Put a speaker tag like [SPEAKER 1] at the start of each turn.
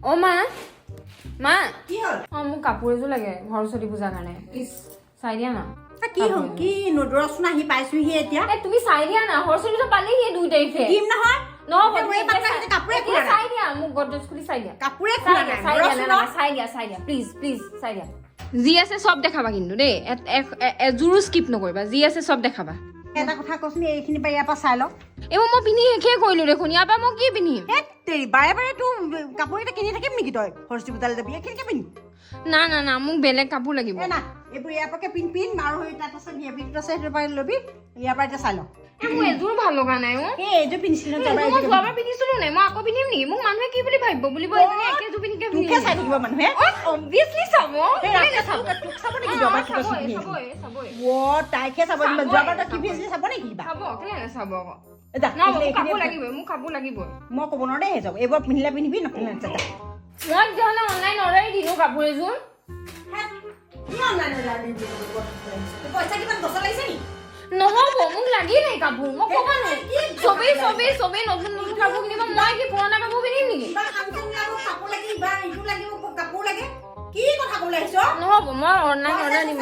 [SPEAKER 1] অ মা মা
[SPEAKER 2] কি হ'ল
[SPEAKER 1] মোক কাপোৰ এযোৰ লাগে সৰস্বতী পূজাৰ কাৰণে প্লিজ চাই দিয়া না
[SPEAKER 2] কি হ'ল কি নদৰচোন আহি পাইছোহি এতিয়া
[SPEAKER 1] তুমি চাই দিয়া না সৰস্বতী পূজা পালেহি 2 তাৰিখে
[SPEAKER 2] দিম নহয়
[SPEAKER 1] কাপোৰে চাই দিয়া মোক গডৰেজ খুলি চাই দিয়া
[SPEAKER 2] কাপোৰে
[SPEAKER 1] চাই দিয়া প্লিজ চাই দিয়া যি আছে চব দেখাবা কিন্তু দেই এযোৰো স্কিপ নকৰিবা যি আছে চব দেখাবা
[SPEAKER 2] এটা কথা কৈছিলি এইখিনি পৰা ইয়াৰ পৰা চাই লওঁ
[SPEAKER 1] এইবোৰ মই পিন্ধি শেষে কৰিলো দেখোন ইয়াৰ পৰা মই কি পিন্ধিম
[SPEAKER 2] বাৰে বাৰে তোৰ কাপোৰ এটা কিনি থাকিম নেকি তই সৰস্বতী পূজালৈ যাবি এইখিনিকে পিন্ধ
[SPEAKER 1] না মোক বেলেগ কাপোৰ লাগিব
[SPEAKER 2] না এইবোৰ ইয়াৰ পৰাকে পিন্ধ আৰু তাত আছে হেভিত আছে সেইটো পৰা ল'বি ইয়াৰ পৰা এতিয়া চাই লওঁ
[SPEAKER 1] মোৰ এযোৰ ভাল লগা নাই
[SPEAKER 2] এইযোৰ পিন্ধিছিলো
[SPEAKER 1] যোৱাবাৰ পিন্ধিছিলো নাই মই আকৌ পিন্ধিম নেকি মোক মানুহে কি বুলি ভাবিব বুলিব একেযোৰ পিন্ধিকে
[SPEAKER 2] তোকে চাই থাকিব মানুহে
[SPEAKER 1] অবভিয়াছলি চাব
[SPEAKER 2] তোক চাব নেকি যোৱাবাৰ তাইকে চাব যোৱাবাৰ তই কি পিন্ধিছিলি চাব নেকি
[SPEAKER 1] চাব কেলে নাচাব আকৌ মোক কাপোৰ লাগিবই
[SPEAKER 2] মই ক'ব নোৱাৰো দেই যাব এইবাৰ পিন্ধিলে পিন্ধিবি নপিন্ধিলে
[SPEAKER 1] মই তেতিয়াহ'লে অনলাইন অৰ্ডাৰ দিলো কাপোৰ এযোৰ নহ'ব মোক লাগি নাই কাপোৰ মই ক'বা নোৱাৰো চবেই নতুন কাপোৰ কিনিব মই কি পুৰণা কাপোৰ পিন্ধিম নেকি নহ'ব মই অনলাইন অৰ্ডাৰ দিম